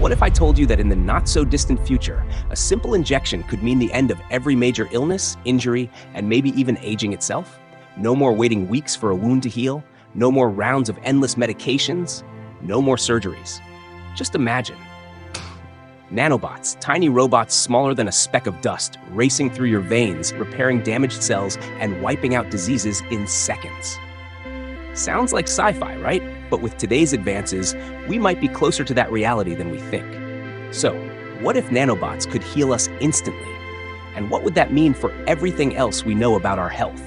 What if I told you that in the not-so-distant future, a simple injection could mean the end of every major illness, injury, and maybe even aging itself? No more waiting weeks for a wound to heal, no more rounds of endless medications, no more surgeries. Just imagine. Nanobots, tiny robots smaller than a speck of dust, racing through your veins, repairing damaged cells, and wiping out diseases in seconds. Sounds like sci-fi, right? But with today's advances, we might be closer to that reality than we think. So, what if nanobots could heal us instantly? And what would that mean for everything else we know about our health?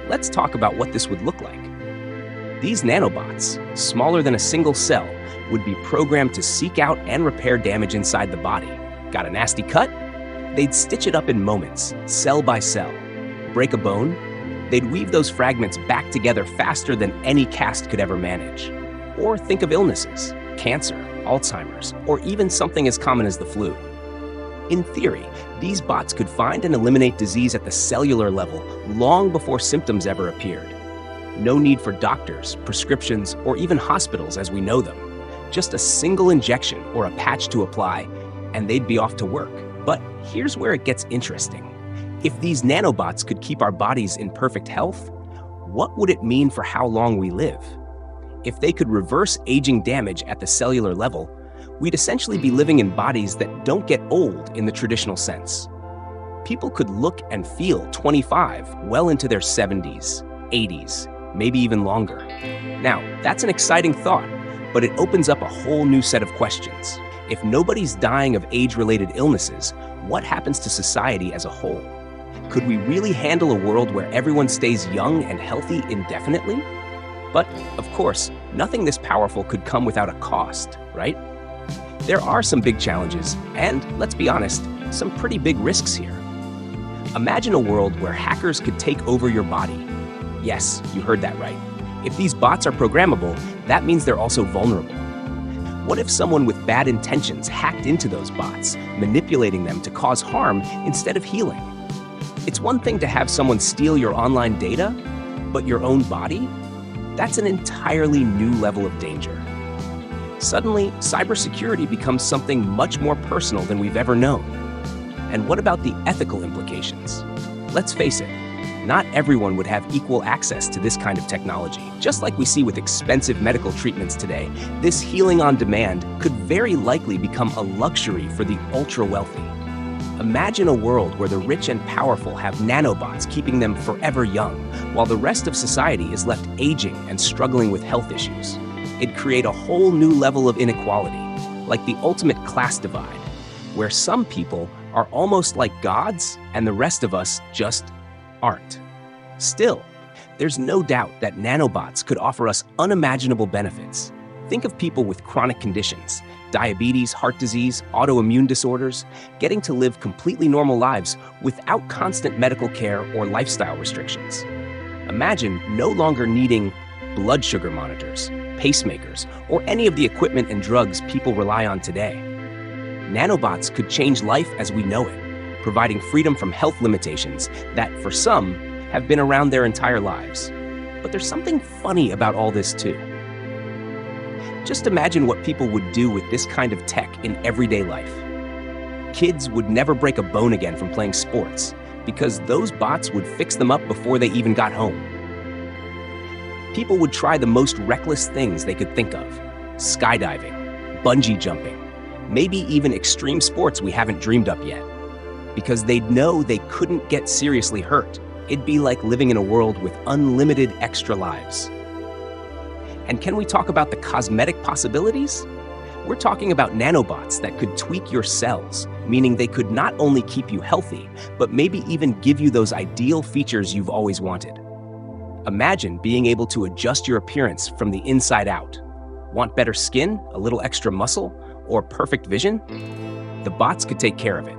Let's talk about what this would look like. These nanobots, smaller than a single cell, would be programmed to seek out and repair damage inside the body. Got a nasty cut? They'd stitch it up in moments, cell by cell. Break a bone? They'd weave those fragments back together faster than any cast could ever manage. Or think of illnesses, cancer, Alzheimer's, or even something as common as the flu. In theory, these bots could find and eliminate disease at the cellular level long before symptoms ever appeared. No need for doctors, prescriptions, or even hospitals as we know them. Just a single injection or a patch to apply, and they'd be off to work. But here's where it gets interesting. If these nanobots could keep our bodies in perfect health, what would it mean for how long we live? If they could reverse aging damage at the cellular level, we'd essentially be living in bodies that don't get old in the traditional sense. People could look and feel 25 well into their 70s, 80s, maybe even longer. Now, that's an exciting thought, but it opens up a whole new set of questions. If nobody's dying of age-related illnesses, what happens to society as a whole? Could we really handle a world where everyone stays young and healthy indefinitely? But, of course, nothing this powerful could come without a cost, right? There are some big challenges, and, let's be honest, some pretty big risks here. Imagine a world where hackers could take over your body. Yes, you heard that right. If these bots are programmable, that means they're also vulnerable. What if someone with bad intentions hacked into those bots, manipulating them to cause harm instead of healing? It's one thing to have someone steal your online data, but your own body? That's an entirely new level of danger. Suddenly, cybersecurity becomes something much more personal than we've ever known. And what about the ethical implications? Let's face it, not everyone would have equal access to this kind of technology. Just like we see with expensive medical treatments today, this healing on demand could very likely become a luxury for the ultra-wealthy. Imagine a world where the rich and powerful have nanobots keeping them forever young, while the rest of society is left aging and struggling with health issues. It'd create a whole new level of inequality, like the ultimate class divide, where some people are almost like gods and the rest of us just aren't. Still, there's no doubt that nanobots could offer us unimaginable benefits. Think of people with chronic conditions, diabetes, heart disease, autoimmune disorders, getting to live completely normal lives without constant medical care or lifestyle restrictions. Imagine no longer needing blood sugar monitors, pacemakers, or any of the equipment and drugs people rely on today. Nanobots could change life as we know it, providing freedom from health limitations that, for some, have been around their entire lives. But there's something funny about all this too. Just imagine what people would do with this kind of tech in everyday life. Kids would never break a bone again from playing sports, because those bots would fix them up before they even got home. People would try the most reckless things they could think of: skydiving, bungee jumping, maybe even extreme sports we haven't dreamed up yet. Because they'd know they couldn't get seriously hurt. It'd be like living in a world with unlimited extra lives. And can we talk about the cosmetic possibilities? We're talking about nanobots that could tweak your cells, meaning they could not only keep you healthy, but maybe even give you those ideal features you've always wanted. Imagine being able to adjust your appearance from the inside out. Want better skin, a little extra muscle, or perfect vision? The bots could take care of it.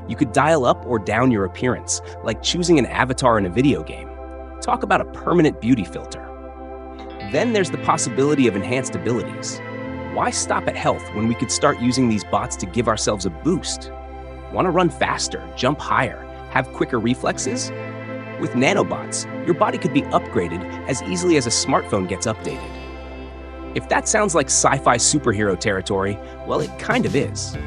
You could dial up or down your appearance, like choosing an avatar in a video game. Talk about a permanent beauty filter. Then there's the possibility of enhanced abilities. Why stop at health when we could start using these bots to give ourselves a boost? Want to run faster, jump higher, have quicker reflexes? With nanobots, your body could be upgraded as easily as a smartphone gets updated. If that sounds like sci-fi superhero territory, well, it kind of is.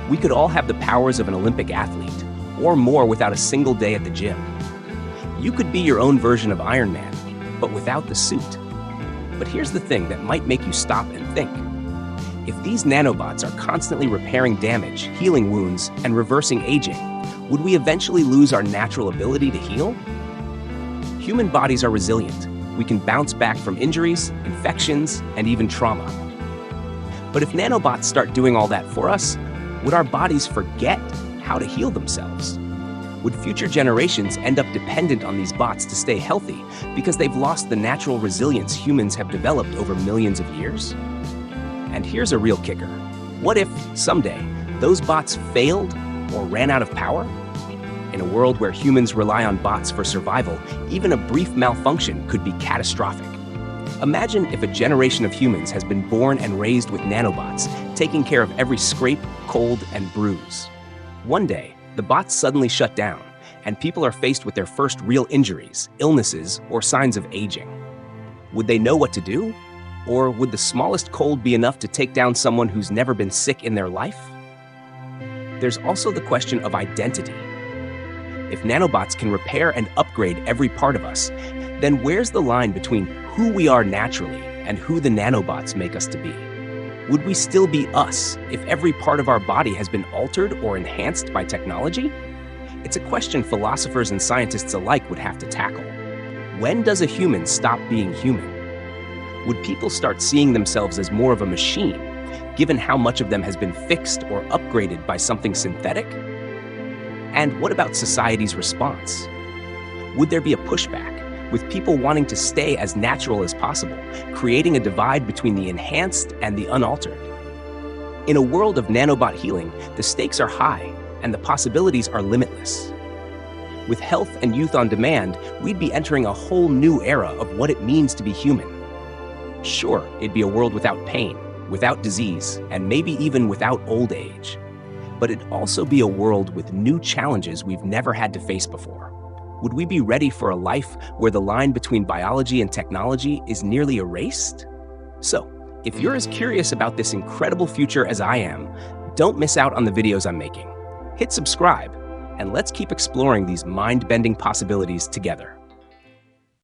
We could all have the powers of an Olympic athlete, or more without a single day at the gym. You could be your own version of Iron Man, but without the suit. But here's the thing that might make you stop and think. If these nanobots are constantly repairing damage, healing wounds, and reversing aging, would we eventually lose our natural ability to heal? Human bodies are resilient. We can bounce back from injuries, infections, and even trauma. But if nanobots start doing all that for us, would our bodies forget how to heal themselves? Would future generations end up dependent on these bots to stay healthy because they've lost the natural resilience humans have developed over millions of years? And here's a real kicker. What if, someday, those bots failed or ran out of power? In a world where humans rely on bots for survival, even a brief malfunction could be catastrophic. Imagine if a generation of humans has been born and raised with nanobots, taking care of every scrape, cold, and bruise. One day, the bots suddenly shut down, and people are faced with their first real injuries, illnesses, or signs of aging. Would they know what to do? Or would the smallest cold be enough to take down someone who's never been sick in their life? There's also the question of identity. If nanobots can repair and upgrade every part of us, then where's the line between who we are naturally and who the nanobots make us to be? Would we still be us if every part of our body has been altered or enhanced by technology? It's a question philosophers and scientists alike would have to tackle. When does a human stop being human? Would people start seeing themselves as more of a machine, given how much of them has been fixed or upgraded by something synthetic? And what about society's response? Would there be a pushback, with people wanting to stay as natural as possible, creating a divide between the enhanced and the unaltered? In a world of nanobot healing, the stakes are high and the possibilities are limitless. With health and youth on demand, we'd be entering a whole new era of what it means to be human. Sure, it'd be a world without pain, without disease, and maybe even without old age. But it'd also be a world with new challenges we've never had to face before. Would we be ready for a life where the line between biology and technology is nearly erased? So, if you're as curious about this incredible future as I am, don't miss out on the videos I'm making. Hit subscribe, and let's keep exploring these mind-bending possibilities together.